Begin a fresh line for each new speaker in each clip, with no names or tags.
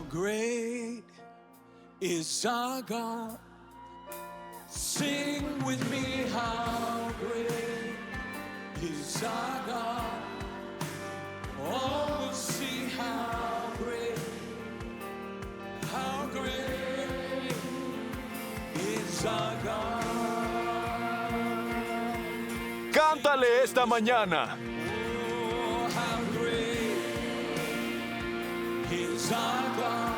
great is our God. Sing with me, how great is our God. All will see how great is our God.
Cántale esta mañana.
Oh, how great is our God.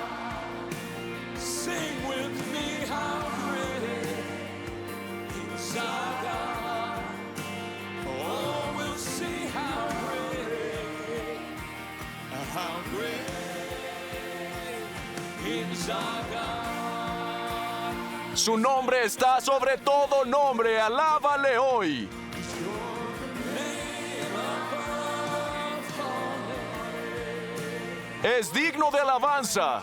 Sing with me, how great is our God. Oh, we'll see how great is our God.
Su nombre está sobre todo nombre. Alábale hoy. Es digno de alabanza.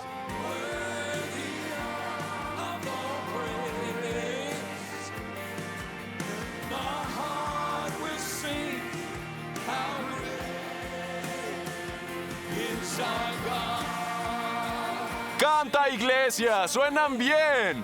Canta, iglesia, suenan bien.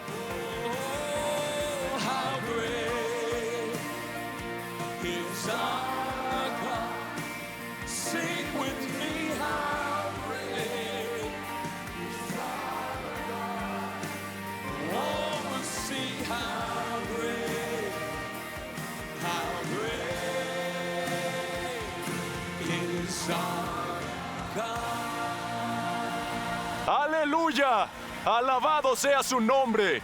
¡Aleluya! ¡Alabado sea su nombre!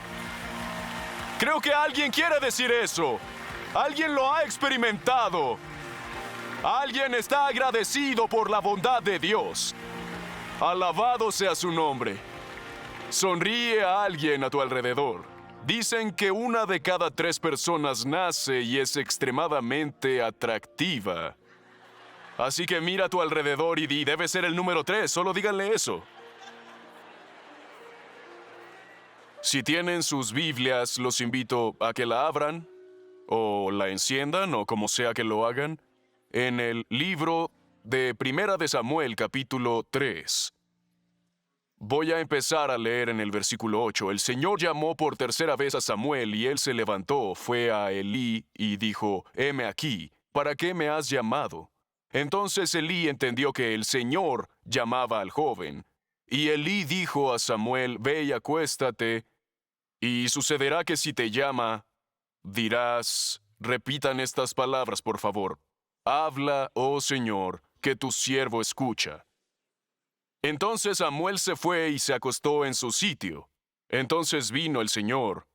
Creo que alguien quiere decir eso. Alguien lo ha experimentado. Alguien está agradecido por la bondad de Dios. Alabado sea su nombre. Sonríe a alguien a tu alrededor. Dicen que 1 de cada 3 personas nace y es extremadamente atractiva. Así que mira a tu alrededor y di, debe ser el número 3, solo díganle eso. Si tienen sus Biblias, los invito a que la abran, o la enciendan, o como sea que lo hagan, en el libro de 1 de Samuel, capítulo 3. Voy a empezar a leer en el versículo 8. El Señor llamó por tercera vez a Samuel, y él se levantó, fue a Elí y dijo, «Heme aquí, ¿para qué me has llamado?» Entonces Elí entendió que el Señor llamaba al joven. Y Elí dijo a Samuel, «Ve y acuéstate, y sucederá que si te llama, dirás», repitan estas palabras, por favor, «Habla, oh Señor, que tu siervo escucha». Entonces Samuel se fue y se acostó en su sitio. Entonces vino el Señor,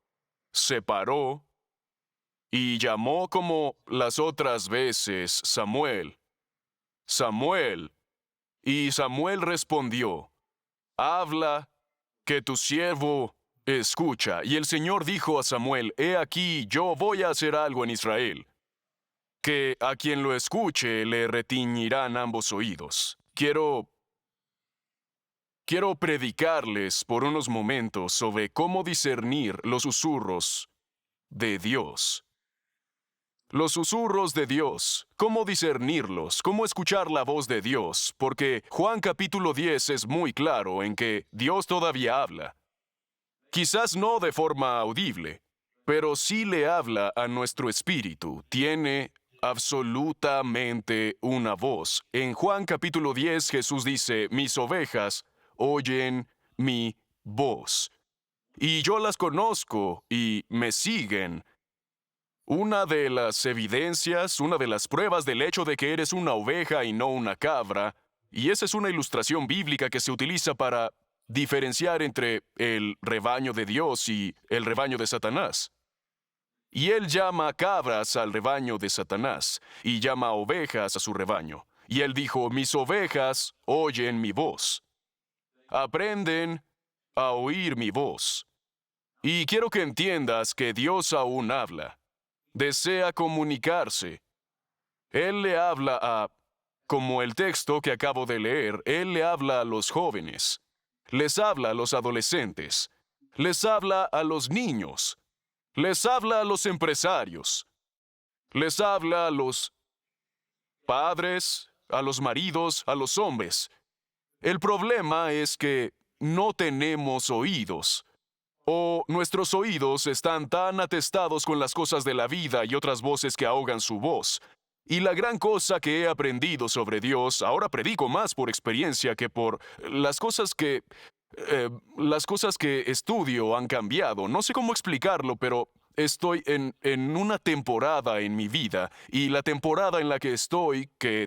se paró, y llamó como las otras veces, «Samuel, Samuel». Y Samuel respondió, «Habla, que tu siervo escucha». Y el Señor dijo a Samuel, «He aquí, yo voy a hacer algo en Israel, que a quien lo escuche le retiñirán ambos oídos». Quiero predicarles por unos momentos sobre cómo discernir los susurros de Dios. Los susurros de Dios, cómo discernirlos, cómo escuchar la voz de Dios, porque Juan capítulo 10 es muy claro en que Dios todavía habla. Quizás no de forma audible, pero sí le habla a nuestro espíritu. Tiene absolutamente una voz. En Juan capítulo 10 Jesús dice, «Mis ovejas oyen mi voz, y yo las conozco y me siguen». Una de las evidencias, una de las pruebas del hecho de que eres una oveja y no una cabra, y esa es una ilustración bíblica que se utiliza para diferenciar entre el rebaño de Dios y el rebaño de Satanás. Y él llama cabras al rebaño de Satanás, y llama ovejas a su rebaño. Y él dijo, «Mis ovejas oyen mi voz». Aprenden a oír mi voz. Y quiero que entiendas que Dios aún habla. Desea comunicarse. Él le habla a, como el texto que acabo de leer, Él le habla a los jóvenes, les habla a los adolescentes, les habla a los niños, les habla a los empresarios, les habla a los padres, a los maridos, a los hombres. El problema es que no tenemos oídos. O nuestros oídos están tan atestados con las cosas de la vida y otras voces que ahogan su voz. Y la gran cosa que he aprendido sobre Dios, ahora predico más por experiencia que por las cosas que estudio han cambiado. No sé cómo explicarlo, pero estoy en una temporada en mi vida, y la temporada en la que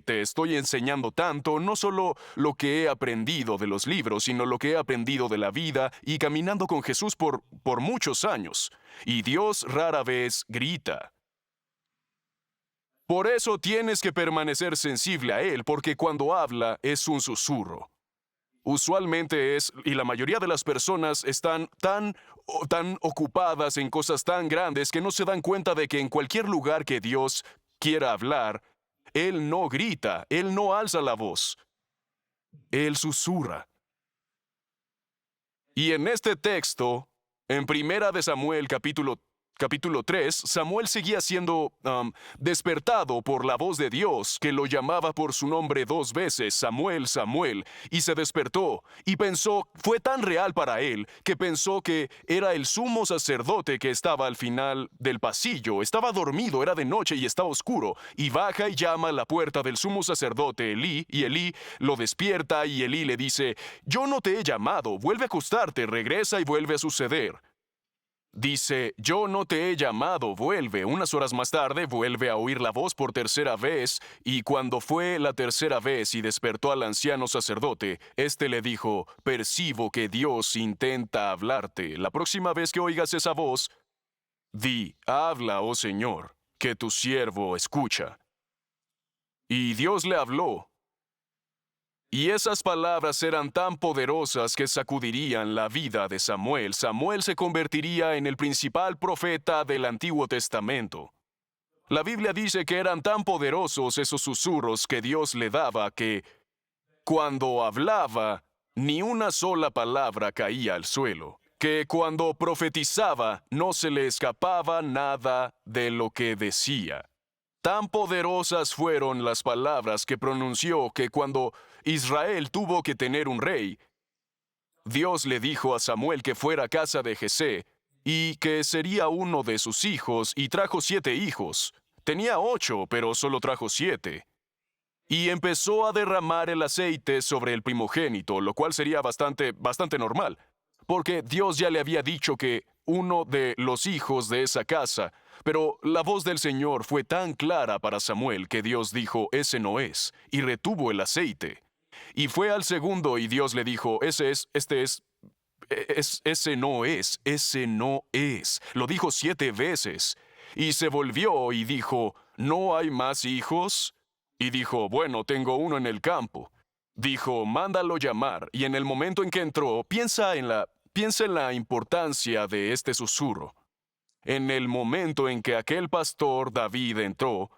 te estoy enseñando tanto, no solo lo que he aprendido de los libros, sino lo que he aprendido de la vida y caminando con Jesús por muchos años. Y Dios rara vez grita. Por eso tienes que permanecer sensible a Él, porque cuando habla es un susurro. Usualmente y la mayoría de las personas están tan ocupadas en cosas tan grandes que no se dan cuenta de que en cualquier lugar que Dios quiera hablar, Él no grita, Él no alza la voz, Él susurra. Y en este texto, en Primera de Samuel, capítulo 3, Samuel seguía siendo despertado por la voz de Dios, que lo llamaba por su nombre 2 veces, Samuel, Samuel, y se despertó, y fue tan real para él, que pensó que era el sumo sacerdote que estaba al final del pasillo. Estaba dormido, era de noche y estaba oscuro, y baja y llama a la puerta del sumo sacerdote Elí, y Elí lo despierta, y Elí le dice: yo no te he llamado, vuelve a acostarte, regresa y vuelve a suceder. Dice: yo no te he llamado, vuelve. Unas horas más tarde vuelve a oír la voz por tercera vez, y cuando fue la tercera vez y despertó al anciano sacerdote, éste le dijo: percibo que Dios intenta hablarte. La próxima vez que oigas esa voz, di: habla, oh Señor, que tu siervo escucha. Y Dios le habló. Y esas palabras eran tan poderosas que sacudirían la vida de Samuel. Samuel se convertiría en el principal profeta del Antiguo Testamento. La Biblia dice que eran tan poderosos esos susurros que Dios le daba que, cuando hablaba, ni una sola palabra caía al suelo. Que cuando profetizaba, no se le escapaba nada de lo que decía. Tan poderosas fueron las palabras que pronunció que cuando Israel tuvo que tener un rey, Dios le dijo a Samuel que fuera a casa de Jesé y que sería uno de sus hijos, y trajo 7 hijos. Tenía 8, pero solo trajo 7. Y empezó a derramar el aceite sobre el primogénito, lo cual sería bastante normal, porque Dios ya le había dicho que uno de los hijos de esa casa. Pero la voz del Señor fue tan clara para Samuel que Dios dijo: ese no es, y retuvo el aceite. Y fue al segundo y Dios le dijo: ese no es. Lo dijo 7 veces. Y se volvió y dijo: ¿no hay más hijos? Y dijo: bueno, tengo uno en el campo. Dijo: mándalo llamar. Y en el momento en que entró, piensa en la importancia de este susurro. En el momento en que aquel pastor David entró,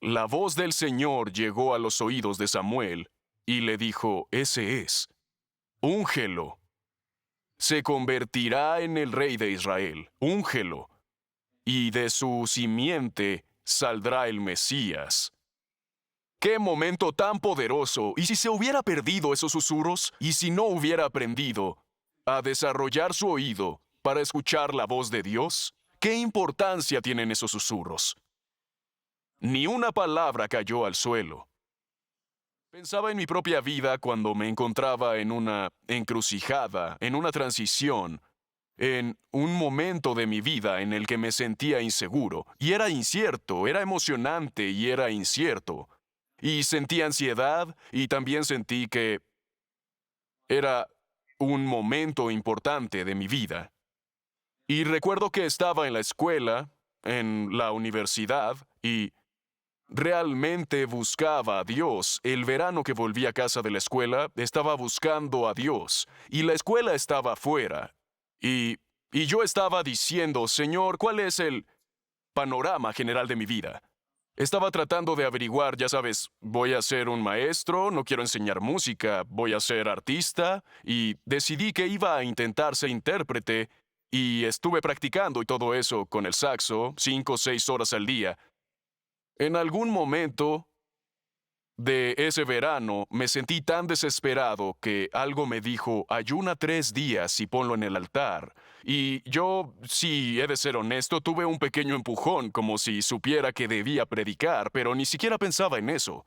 la voz del Señor llegó a los oídos de Samuel y le dijo: ese es, úngelo. Se convertirá en el rey de Israel, úngelo, y de su simiente saldrá el Mesías. ¡Qué momento tan poderoso! ¿Y si se hubiera perdido esos susurros? ¿Y si no hubiera aprendido a desarrollar su oído para escuchar la voz de Dios? ¿Qué importancia tienen esos susurros? Ni una palabra cayó al suelo. Pensaba en mi propia vida cuando me encontraba en una encrucijada, en una transición, en un momento de mi vida en el que me sentía inseguro, y era incierto, era emocionante y era incierto. Y sentí ansiedad, y también sentí que era un momento importante de mi vida. Y recuerdo que estaba en la escuela, en la universidad, y realmente buscaba a Dios. El verano que volví a casa de la escuela, estaba buscando a Dios, y la escuela estaba afuera. Y yo estaba diciendo: Señor, ¿cuál es el panorama general de mi vida? Estaba tratando de averiguar, ya sabes, voy a ser un maestro, no quiero enseñar música, voy a ser artista, y decidí que iba a intentar ser intérprete, y estuve practicando y todo eso con el saxo, 5 o 6 horas al día. En algún momento, de ese verano me sentí tan desesperado que algo me dijo, ayuna 3 días y ponlo en el altar. Y yo, si he de ser honesto, tuve un pequeño empujón, como si supiera que debía predicar, pero ni siquiera pensaba en eso.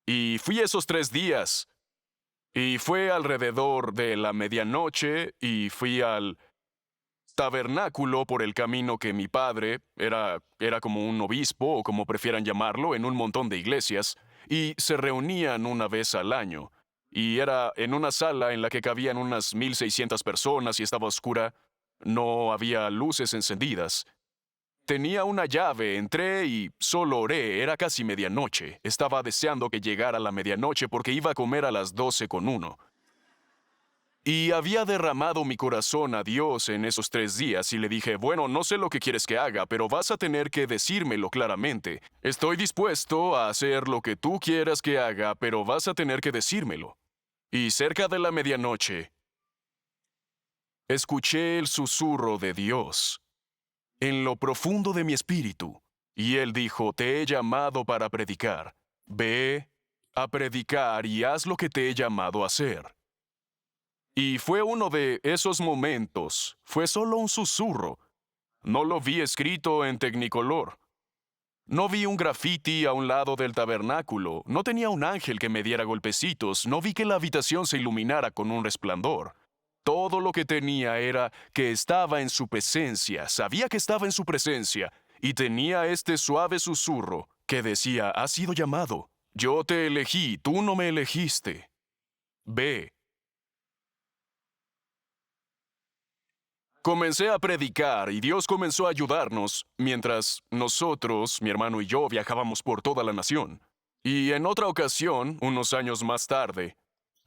Y fui esos 3 días, y fue alrededor de la medianoche, y fui al tabernáculo por el camino que mi padre era como un obispo, o como prefieran llamarlo, en un montón de iglesias, y se reunían una vez al año. Y era en una sala en la que cabían unas 1,600 personas y estaba oscura. No había luces encendidas. Tenía una llave, entré y solo oré. Era casi medianoche. Estaba deseando que llegara la medianoche porque iba a comer a las 12:01. Y había derramado mi corazón a Dios en esos 3 días y le dije, bueno, no sé lo que quieres que haga, pero vas a tener que decírmelo claramente. Estoy dispuesto a hacer lo que tú quieras que haga, pero vas a tener que decírmelo. Y cerca de la medianoche, escuché el susurro de Dios en lo profundo de mi espíritu. Y Él dijo, te he llamado para predicar. Ve a predicar y haz lo que te he llamado a hacer. Y fue uno de esos momentos, fue solo un susurro. No lo vi escrito en tecnicolor. No vi un grafiti a un lado del tabernáculo, no tenía un ángel que me diera golpecitos, no vi que la habitación se iluminara con un resplandor. Todo lo que tenía era que estaba en su presencia, sabía que estaba en su presencia, y tenía este suave susurro que decía, has sido llamado, yo te elegí, tú no me elegiste. Ve. Comencé a predicar y Dios comenzó a ayudarnos mientras nosotros, mi hermano y yo, viajábamos por toda la nación. Y en otra ocasión, unos años más tarde,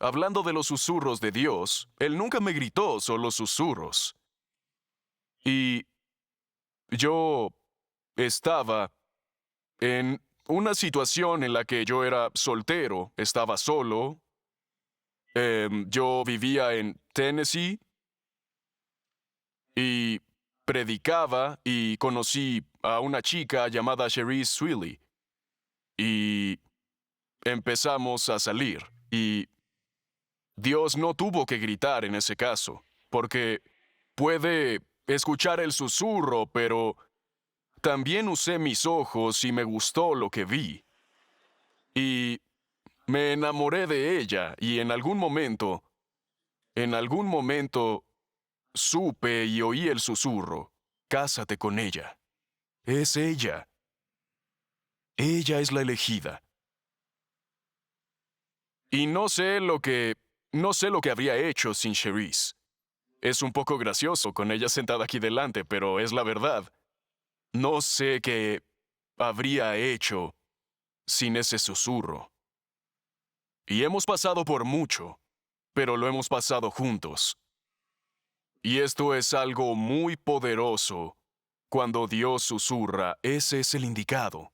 hablando de los susurros de Dios, Él nunca me gritó, solo susurros. Y yo estaba en una situación en la que yo era soltero, estaba solo. Yo vivía en Tennessee y predicaba y conocí a una chica llamada Cherise Swilly y empezamos a salir y Dios no tuvo que gritar en ese caso, porque puede escuchar el susurro, pero también usé mis ojos y me gustó lo que vi. Y me enamoré de ella y en algún momento, supe y oí el susurro, cásate con ella. Es ella. Ella es la elegida. Y no sé lo que habría hecho sin Cherise. Es un poco gracioso con ella sentada aquí delante, pero es la verdad. No sé qué habría hecho sin ese susurro. Y hemos pasado por mucho, pero lo hemos pasado juntos. Y esto es algo muy poderoso. Cuando Dios susurra, ese es el indicado.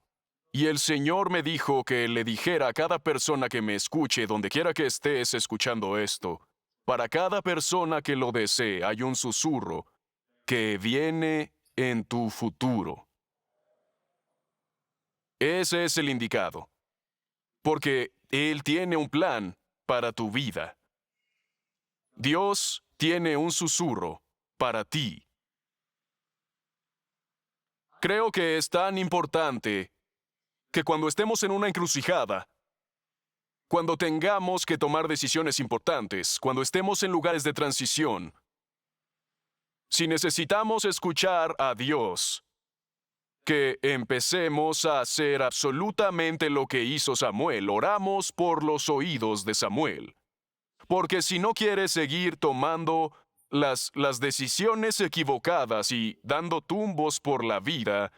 Y el Señor me dijo que le dijera a cada persona que me escuche, donde quiera que estés escuchando esto, para cada persona que lo desee hay un susurro que viene en tu futuro. Ese es el indicado, porque Él tiene un plan para tu vida. Dios tiene un susurro para ti. Creo que es tan importante que cuando estemos en una encrucijada, cuando tengamos que tomar decisiones importantes, cuando estemos en lugares de transición, si necesitamos escuchar a Dios, que empecemos a hacer absolutamente lo que hizo Samuel. Oramos por los oídos de Samuel. Porque si no quieres seguir tomando las decisiones equivocadas y dando tumbos por la vida,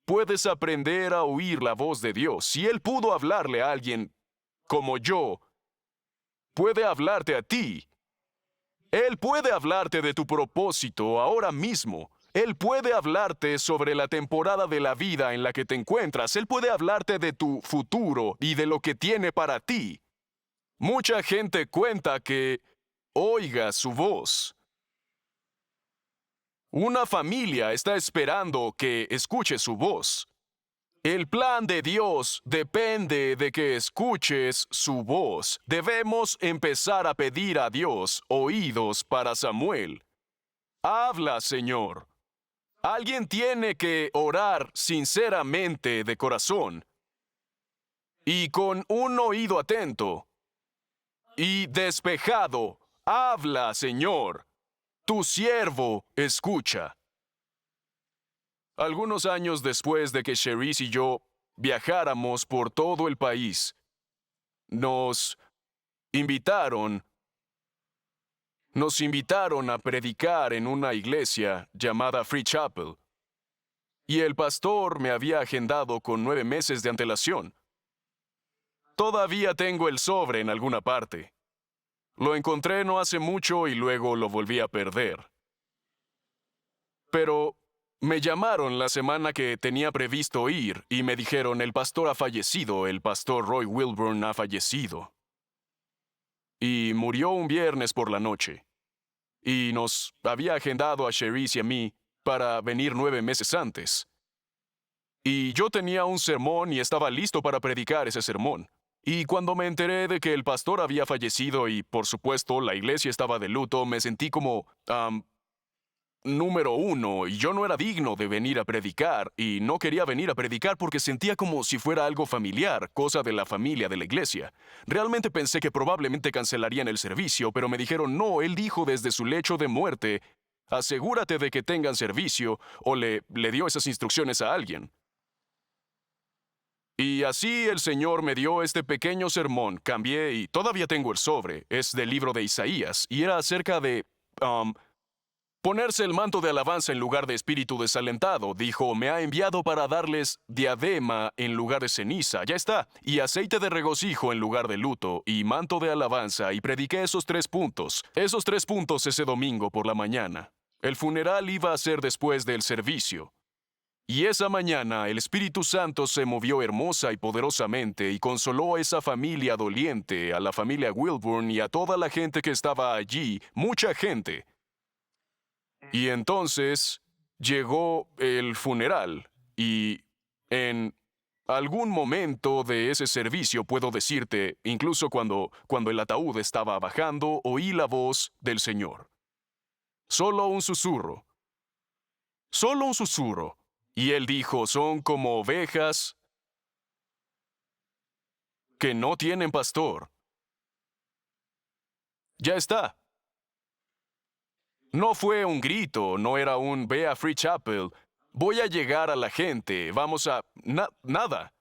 puedes aprender a oír la voz de Dios. Si Él pudo hablarle a alguien como yo, puede hablarte a ti. Él puede hablarte de tu propósito ahora mismo. Él puede hablarte sobre la temporada de la vida en la que te encuentras. Él puede hablarte de tu futuro y de lo que tiene para ti. Mucha gente cuenta que oiga su voz. Una familia está esperando que escuche su voz. El plan de Dios depende de que escuches su voz. Debemos empezar a pedir a Dios oídos para Samuel. Habla, Señor. Alguien tiene que orar sinceramente de corazón y con un oído atento y despejado. Habla, Señor. Tu siervo escucha. Algunos años después de que Cherise y yo viajáramos por todo el país, nos invitaron a predicar en una iglesia llamada Free Chapel. Y el pastor me había agendado con 9 meses de antelación. Todavía tengo el sobre en alguna parte. Lo encontré no hace mucho y luego lo volví a perder. Pero me llamaron la semana que tenía previsto ir y me dijeron, el pastor ha fallecido, el pastor Roy Wilburn ha fallecido. Y murió un viernes por la noche. Y nos había agendado a Cherise y a mí para venir 9 meses antes. Y yo tenía un sermón y estaba listo para predicar ese sermón. Y cuando me enteré de que el pastor había fallecido y, por supuesto, la iglesia estaba de luto, me sentí como, número uno, y yo no era digno de venir a predicar, y no quería venir a predicar porque sentía como si fuera algo familiar, cosa de la familia de la iglesia. Realmente pensé que probablemente cancelarían el servicio, pero me dijeron, no, él dijo desde su lecho de muerte, asegúrate de que tengan servicio, o le dio esas instrucciones a alguien. Y así el Señor me dio este pequeño sermón, cambié y todavía tengo el sobre, es del libro de Isaías, y era acerca de, ponerse el manto de alabanza en lugar de espíritu desalentado. Dijo, me ha enviado para darles diadema en lugar de ceniza. Ya está. Y aceite de regocijo en lugar de luto. Y manto de alabanza. Y prediqué esos 3 puntos. Esos 3 puntos ese domingo por la mañana. El funeral iba a ser después del servicio. Y esa mañana el Espíritu Santo se movió hermosa y poderosamente y consoló a esa familia doliente, a la familia Wilburn y a toda la gente que estaba allí, mucha gente. Y entonces llegó el funeral y en algún momento de ese servicio, puedo decirte, incluso cuando el ataúd estaba bajando, oí la voz del Señor. Solo un susurro. Solo un susurro. Y él dijo, son como ovejas que no tienen pastor. Ya está. No fue un grito, no era un ve a Free Chapel, voy a llegar a la gente, vamos a... nada.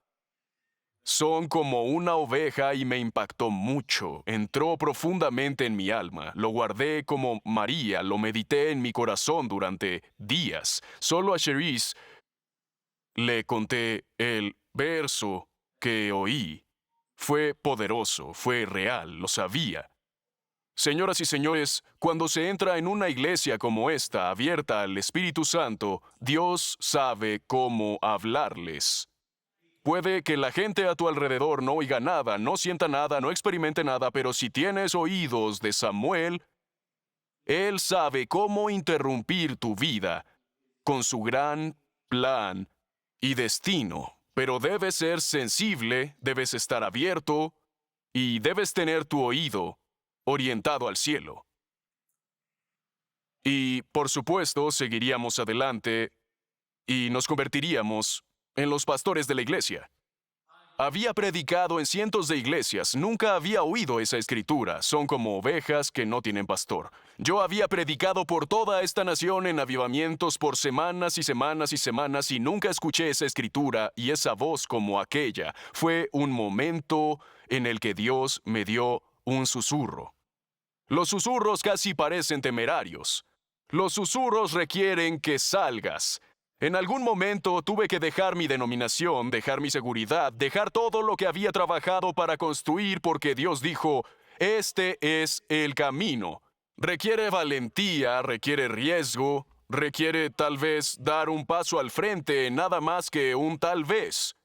Son como una oveja y me impactó mucho, entró profundamente en mi alma, lo guardé como María, lo medité en mi corazón durante días. Solo a Cherise le conté el verso que oí. Fue poderoso, fue real, lo sabía. Señoras y señores, cuando se entra en una iglesia como esta, abierta al Espíritu Santo, Dios sabe cómo hablarles. Puede que la gente a tu alrededor no oiga nada, no sienta nada, no experimente nada, pero si tienes oídos de Samuel, Él sabe cómo interrumpir tu vida con su gran plan y destino. Pero debes ser sensible, debes estar abierto y debes tener tu oído orientado al cielo. Y, por supuesto, seguiríamos adelante y nos convertiríamos en los pastores de la iglesia. Había predicado en cientos de iglesias, nunca había oído esa escritura, son como ovejas que no tienen pastor. Yo había predicado por toda esta nación en avivamientos por semanas y semanas y semanas y nunca escuché esa escritura y esa voz como aquella. Fue un momento en el que Dios me dio un susurro. Los susurros casi parecen temerarios. Los susurros requieren que salgas. En algún momento tuve que dejar mi denominación, dejar mi seguridad, dejar todo lo que había trabajado para construir porque Dios dijo, este es el camino. Requiere valentía, requiere riesgo, requiere tal vez dar un paso al frente, nada más que un tal vez.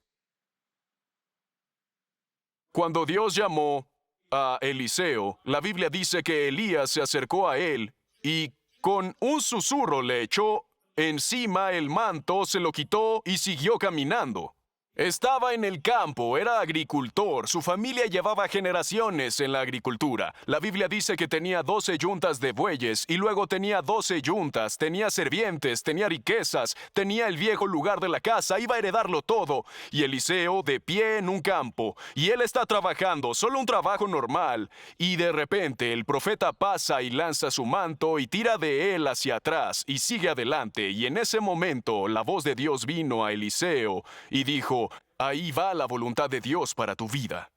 Cuando Dios llamó a Eliseo, la Biblia dice que Elías se acercó a él y con un susurro le echó encima el manto, se lo quitó y siguió caminando. Estaba en el campo, era agricultor, su familia llevaba generaciones en la agricultura. La Biblia dice que tenía 12 yuntas de bueyes y luego tenía 12 yuntas, tenía sirvientes, tenía riquezas, tenía el viejo lugar de la casa, iba a heredarlo todo. Y Eliseo de pie en un campo, y él está trabajando, solo un trabajo normal. Y de repente el profeta pasa y lanza su manto y tira de él hacia atrás y sigue adelante. Y en ese momento la voz de Dios vino a Eliseo y dijo: ahí va la voluntad de Dios para tu vida.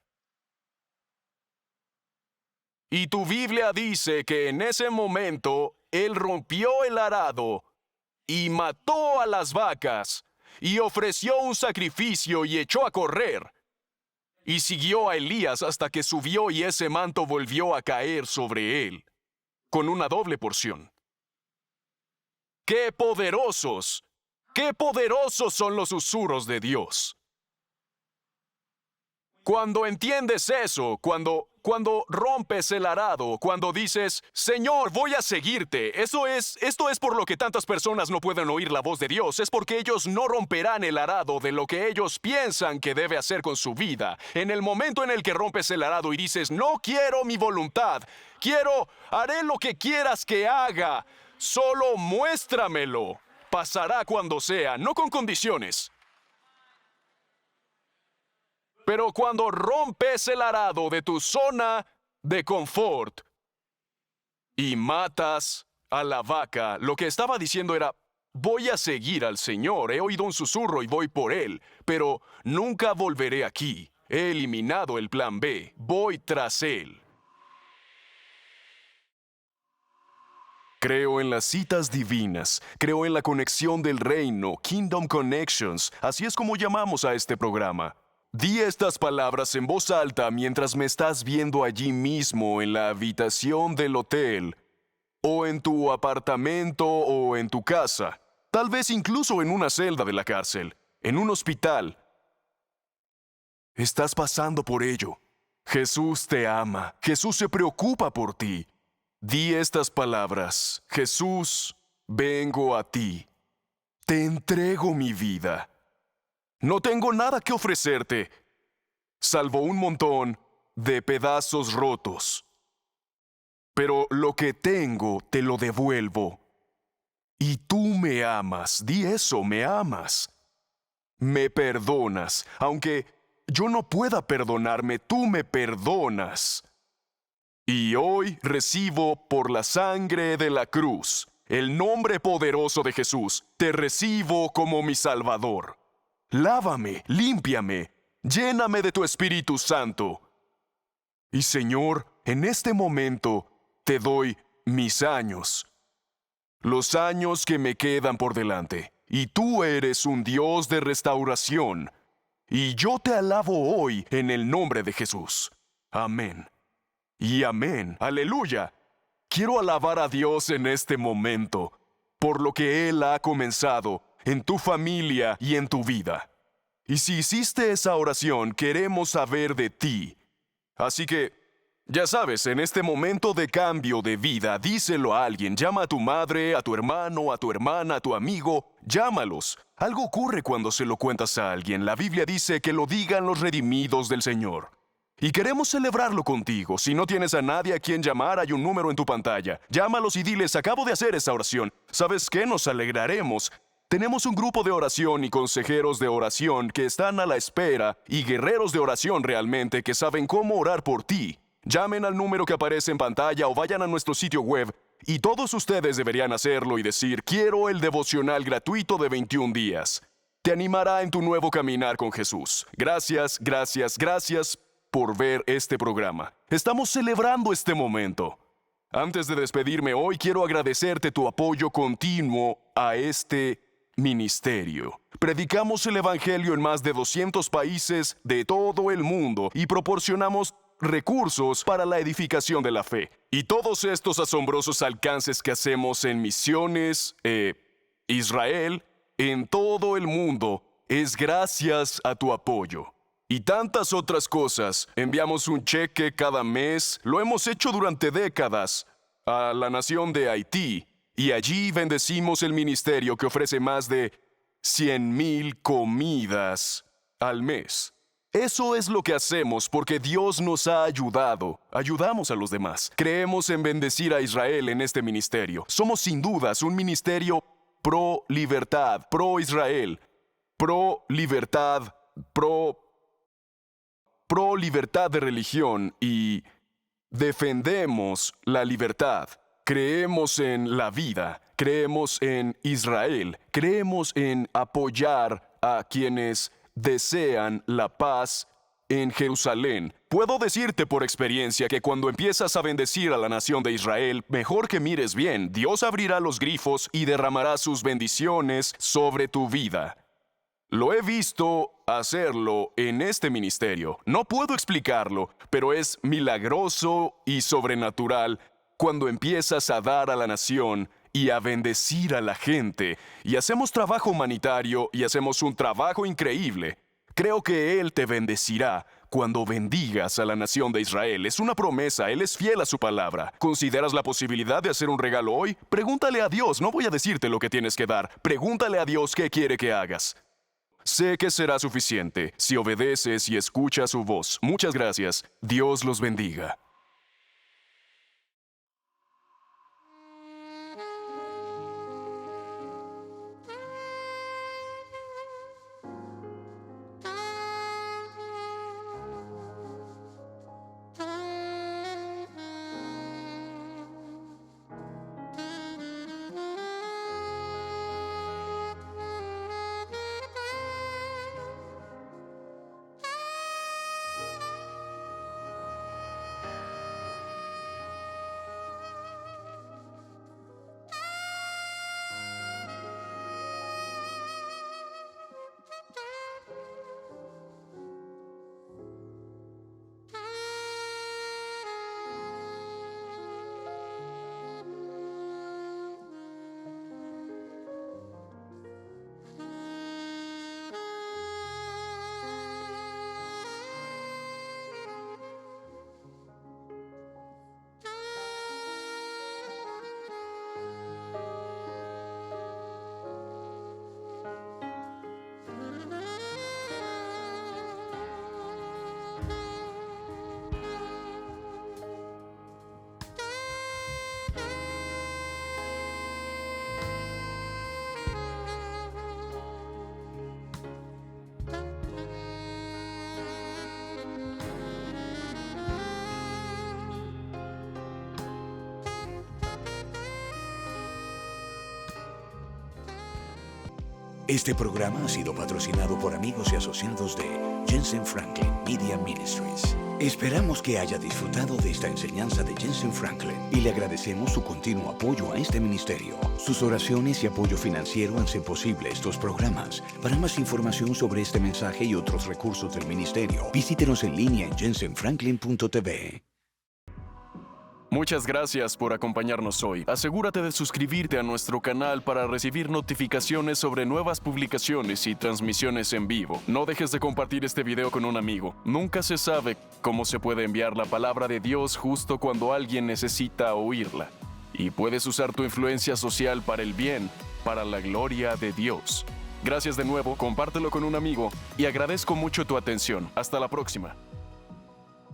Y tu Biblia dice que en ese momento él rompió el arado y mató a las vacas y ofreció un sacrificio y echó a correr. Y siguió a Elías hasta que subió y ese manto volvió a caer sobre él, con una doble porción. ¡Qué poderosos! ¡Qué poderosos son los susurros de Dios! Cuando entiendes eso, cuando rompes el arado, cuando dices: Señor, voy a seguirte, esto es por lo que tantas personas no pueden oír la voz de Dios, es porque ellos no romperán el arado de lo que ellos piensan que debe hacer con su vida. En el momento en el que rompes el arado y dices: no quiero mi voluntad, haré lo que quieras que haga, solo muéstramelo. Pasará cuando sea, no con condiciones. Pero cuando rompes el arado de tu zona de confort y matas a la vaca, lo que estaba diciendo era: voy a seguir al Señor, he oído un susurro y voy por él, pero nunca volveré aquí. He eliminado el plan B, voy tras él. Creo en las citas divinas, creo en la conexión del reino, Kingdom Connections, así es como llamamos a este programa. Di estas palabras en voz alta mientras me estás viendo allí mismo en la habitación del hotel, o en tu apartamento o en tu casa, tal vez incluso en una celda de la cárcel, en un hospital. Estás pasando por ello. Jesús te ama, Jesús se preocupa por ti. Di estas palabras: Jesús, vengo a ti. Te entrego mi vida. No tengo nada que ofrecerte, salvo un montón de pedazos rotos. Pero lo que tengo te lo devuelvo. Y tú me amas, di eso, me amas. Me perdonas, aunque yo no pueda perdonarme, tú me perdonas. Y hoy recibo por la sangre de la cruz, el nombre poderoso de Jesús, te recibo como mi Salvador. Lávame, límpiame, lléname de tu Espíritu Santo. Y Señor, en este momento te doy mis años, los años que me quedan por delante. Y tú eres un Dios de restauración. Y yo te alabo hoy en el nombre de Jesús. Amén. Y amén. Aleluya. Quiero alabar a Dios en este momento por lo que Él ha comenzado en tu familia y en tu vida. Y si hiciste esa oración, queremos saber de ti. Así que, ya sabes, en este momento de cambio de vida, díselo a alguien. Llama a tu madre, a tu hermano, a tu hermana, a tu amigo. Llámalos. Algo ocurre cuando se lo cuentas a alguien. La Biblia dice que lo digan los redimidos del Señor. Y queremos celebrarlo contigo. Si no tienes a nadie a quien llamar, hay un número en tu pantalla. Llámalos y diles: acabo de hacer esa oración. ¿Sabes qué? Nos alegraremos. Tenemos un grupo de oración y consejeros de oración que están a la espera, y guerreros de oración realmente que saben cómo orar por ti. Llamen al número que aparece en pantalla o vayan a nuestro sitio web, y todos ustedes deberían hacerlo y decir: quiero el devocional gratuito de 21 días. Te animará en tu nuevo caminar con Jesús. Gracias, gracias, gracias por ver este programa. Estamos celebrando este momento. Antes de despedirme hoy, quiero agradecerte tu apoyo continuo a este ministerio. Predicamos el Evangelio en más de 200 países de todo el mundo y proporcionamos recursos para la edificación de la fe. Y todos estos asombrosos alcances que hacemos en misiones, Israel, en todo el mundo, es gracias a tu apoyo. Y tantas otras cosas. Enviamos un cheque cada mes, lo hemos hecho durante décadas, a la nación de Haití. Y allí bendecimos el ministerio que ofrece más de 100,000 comidas al mes. Eso es lo que hacemos porque Dios nos ha ayudado. Ayudamos a los demás. Creemos en bendecir a Israel en este ministerio. Somos sin dudas un ministerio pro libertad, pro Israel, pro libertad, pro libertad de religión y defendemos la libertad. Creemos en la vida, creemos en Israel, creemos en apoyar a quienes desean la paz en Jerusalén. Puedo decirte por experiencia que cuando empiezas a bendecir a la nación de Israel, mejor que mires bien, Dios abrirá los grifos y derramará sus bendiciones sobre tu vida. Lo he visto hacerlo en este ministerio. No puedo explicarlo, pero es milagroso y sobrenatural cuando empiezas a dar a la nación y a bendecir a la gente. Y hacemos trabajo humanitario y hacemos un trabajo increíble. Creo que Él te bendecirá cuando bendigas a la nación de Israel. Es una promesa, Él es fiel a su palabra. ¿Consideras la posibilidad de hacer un regalo hoy? Pregúntale a Dios, no voy a decirte lo que tienes que dar. Pregúntale a Dios qué quiere que hagas. Sé que será suficiente si obedeces y escuchas su voz. Muchas gracias. Dios los bendiga.
Este programa ha sido patrocinado por amigos y asociados de Jensen Franklin Media Ministries. Esperamos que haya disfrutado de esta enseñanza de Jensen Franklin y le agradecemos su continuo apoyo a este ministerio. Sus oraciones y apoyo financiero hacen posible estos programas. Para más información sobre este mensaje y otros recursos del ministerio, visítenos en línea en jensenfranklin.tv.
Muchas gracias por acompañarnos hoy. Asegúrate de suscribirte a nuestro canal para recibir notificaciones sobre nuevas publicaciones y transmisiones en vivo. No dejes de compartir este video con un amigo. Nunca se sabe cómo se puede enviar la palabra de Dios justo cuando alguien necesita oírla. Y puedes usar tu influencia social para el bien, para la gloria de Dios. Gracias de nuevo, compártelo con un amigo y agradezco mucho tu atención. Hasta la próxima.